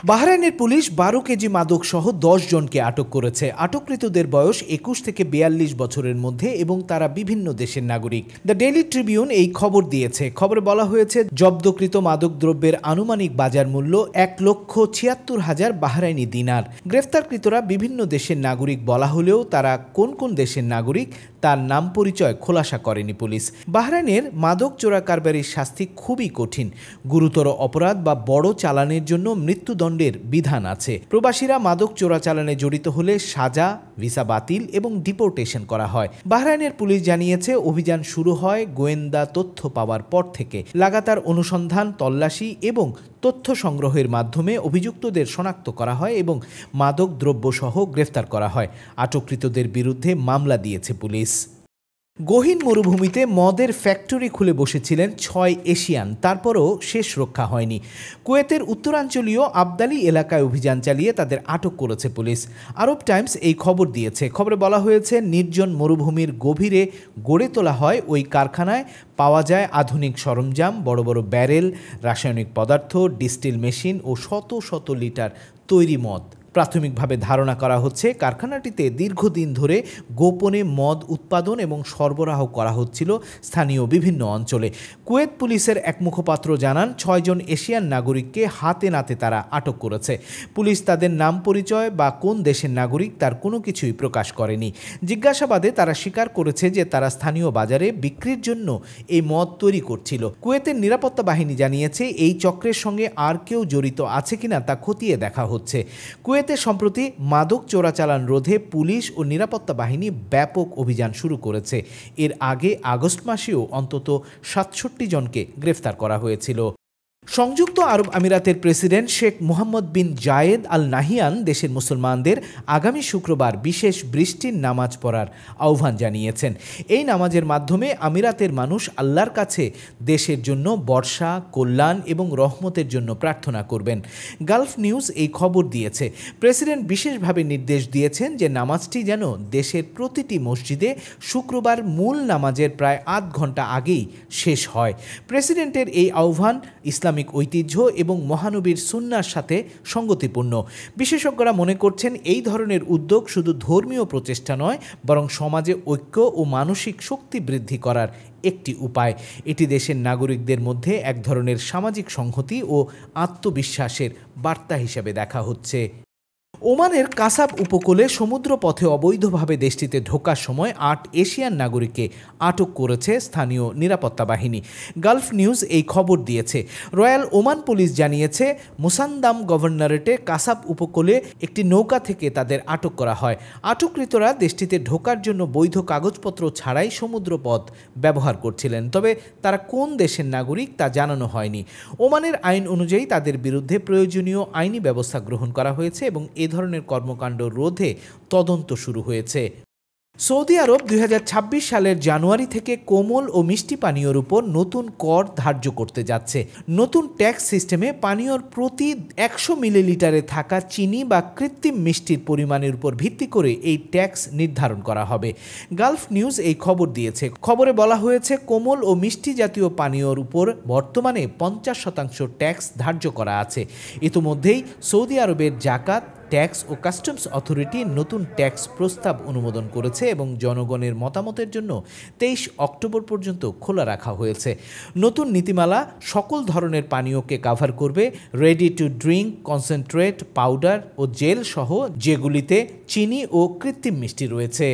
বাহরাইনের police ১২ KG মাদক সহ ১০ জনকে আটক করেছে। আটককৃতদের বয়স ২১ থেকে ৪২ বছরের মধ্যে এবং তারা বিভিন্ন দেশের নাগরিক। দ্য ডেইলি ট্রিবিউন এই খবর দিয়েছে। খবরে বলা হয়েছে, জব্দকৃত মাদক দ্রব্যের আনুমানিক বাজার মূল্য ১,৭৬,০০০ বাহরাইনি দিনার। গ্রেফতারকৃতরা বিভিন্ন দেশের নাগরিক বলা হলেও তারা কোন কোন দেশের নাগরিক তার নাম পরিচয় খোলাসা করেনি পুলিশ। বাহরাইনের মাদক চোরাকারবারির শাস্তি খুবই কঠিন। গুরুতর অপরাধ বা বড় চালানের জন্য মৃত্যুদণ্ডের বিধান আছে। প্রবাসীরা মাদক চোরাচালানে জড়িত হলে সাজা, ভিসা বাতিল এবং ডিপোর্টেশন করা হয়। বাহরাইনের পুলিশ জানিয়েছে, অভিযান শুরু হয় গোয়েন্দা তথ্য পাওয়ার পর থেকে। লাগাতার অনুসন্ধান, তল্লাশি এবং তথ্য সংগ্রহের মাধ্যমে অভিযুক্তদের শনাক্ত করা হয় এবং মাদক দ্রব্যসহ গ্রেফতার করা হয়। আটককৃতদের বিরুদ্ধে মামলা দিয়েছে পুলিশ। গহীন মরুভূমিতে মদের ফ্যাক্টরি খুলে বসেছিলেন ৬ এশিয়ান, তারপরও শেষ রক্ষা হয়নি। কুয়েতের উত্তরাঞ্চলীয় আবদালি এলাকায় অভিযান চালিয়ে তাদের আটক করেছে পুলিশ। আরব টাইমস এই খবর দিয়েছে। খবরে বলা হয়েছে, নির্জন মরুভূমির গভীরে গড়ে তোলা হয় ওই কারখানায় পাওয়া যায় আধুনিক সরঞ্জাম, বড় বড় ব্যারেল, রাসায়নিক পদার্থ, ডিস্টিল মেশিন ও শত শত লিটার তৈরি মদ। প্রাথমিকভাবে ধারণা করা হচ্ছে, কারখানাটিতে দীর্ঘদিন ধরে গোপনে মদ উৎপাদন এবং সরবরাহ করা হচ্ছিল স্থানীয় বিভিন্ন অঞ্চলে। কুয়েত পুলিশের এক মুখপাত্র জানান, ৬ জন এশিয়ান নাগরিককে হাতে নাতে তারা আটক করেছে। পুলিশ তাদের নাম পরিচয় বা কোন দেশের নাগরিক তার কোনো কিছুই প্রকাশ করেনি। জিজ্ঞাসাবাদে তারা স্বীকার করেছে যে তারা স্থানীয় বাজারে বিক্রির জন্য এই মদ তৈরি করছিল। কুয়েতের নিরাপত্তা বাহিনী জানিয়েছে, এই চক্রের সঙ্গে আর কেউ জড়িত আছে কিনা তা খতিয়ে দেখা হচ্ছে। কুয়েতে সম্প্রতি মাদক চোরাচালান রোধে পুলিশ ও নিরাপত্তা বাহিনী ব্যাপক অভিযান শুরু করেছে। এর আগে আগস্ট মাসেও অন্তত ৬৭ জনকে গ্রেফতার করা হয়েছিল। সংযুক্ত আরব আমিরাতের প্রেসিডেন্ট শেখ মোহাম্মদ বিন জায়েদ আল নাহিয়ান দেশের মুসলমানদের আগামী শুক্রবার বিশেষ বৃষ্টির নামাজ পড়ার আহ্বান জানিয়েছেন। এই নামাজের মাধ্যমে আমিরাতের মানুষ আল্লাহর কাছে দেশের জন্য বর্ষা, কল্যাণ এবং রহমতের জন্য প্রার্থনা করবেন। গালফ নিউজ এই খবর দিয়েছে। প্রেসিডেন্ট বিশেষভাবে নির্দেশ দিয়েছেন যে নামাজটি যেন দেশের প্রতিটি মসজিদে শুক্রবার মূল নামাজের প্রায় আধ ঘন্টা আগেই শেষ হয়। প্রেসিডেন্টের এই আহ্বান ইসলামিক ঐতিহ্য এবং মহানবীর সুন্নাহর সাথে সঙ্গতিপূর্ণ। বিশেষজ্ঞরা মনে করছেন, এই ধরনের উদ্যোগ শুধু ধর্মীয় প্রচেষ্টা নয়, বরং সমাজে ঐক্য ও মানসিক শক্তি বৃদ্ধি করার একটি উপায়। এটি দেশের নাগরিকদের মধ্যে এক ধরনের সামাজিক সংহতি ও আত্মবিশ্বাসের বার্তা হিসেবে দেখা হচ্ছে। ওমানের কাসাব উপকূলে সমুদ্রপথে অবৈধভাবে দেশটিতে ঢোকার সময় ৮ এশিয়ান নাগরিককে আটক করেছে স্থানীয় নিরাপত্তা বাহিনী। গালফ নিউজ এই খবর দিয়েছে। রয়্যাল ওমান পুলিশ জানিয়েছে, মুসান্দাম গভর্নরেটে কাসাব উপকূলে একটি নৌকা থেকে তাদের আটক করা হয়। আটককৃতরা দেশটিতে ঢোকার জন্য বৈধ কাগজপত্র ছাড়াই সমুদ্রপথ ব্যবহার করছিলেন, তবে তারা কোন দেশের নাগরিক তা জানানো হয়নি। ওমানের আইন অনুযায়ী তাদের বিরুদ্ধে প্রয়োজনীয় আইনি ব্যবস্থা গ্রহণ করা হয়েছে এবং এ ধরনের কর্মকাণ্ড রোধে তদন্ত শুরু হয়েছে। সৌদি আরব ২০২৬ সালের জানুয়ারি থেকে কোমল ও মিষ্টি পানীয়র উপর নতুন কর ধার্য করতে যাচ্ছে। নতুন ট্যাক্স সিস্টেমে পানীয়র প্রতি ১০০ মিলিলিটারে থাকা চিনি বা কৃত্রিম মিষ্টির পরিমাণের উপর ভিত্তি করে এই ট্যাক্স নির্ধারণ করা হবে। গালফ নিউজ এই খবর দিয়েছে। খবরে বলা হয়েছে, কোমল ও মিষ্টি জাতীয় পানীয়র উপর বর্তমানে ৫০% ট্যাক্স ধার্য করা আছে। ইতোমধ্যেই সৌদি আরবের জাকাত, ট্যাক্স ও কাস্টমস অথরিটি নতুন ট্যাক্স প্রস্তাব অনুমোদন করেছে এবং জনগণের মতামতের জন্য ২৩ অক্টোবর পর্যন্ত খোলা রাখা হয়েছে। নতুন নীতিমালা সকল ধরনের পানীয়কে কাভার করবে, ready to drink, concentrate, powder ও জেল সহ যেগুলিতে চিনি ও কৃত্রিম মিষ্টি রয়েছে।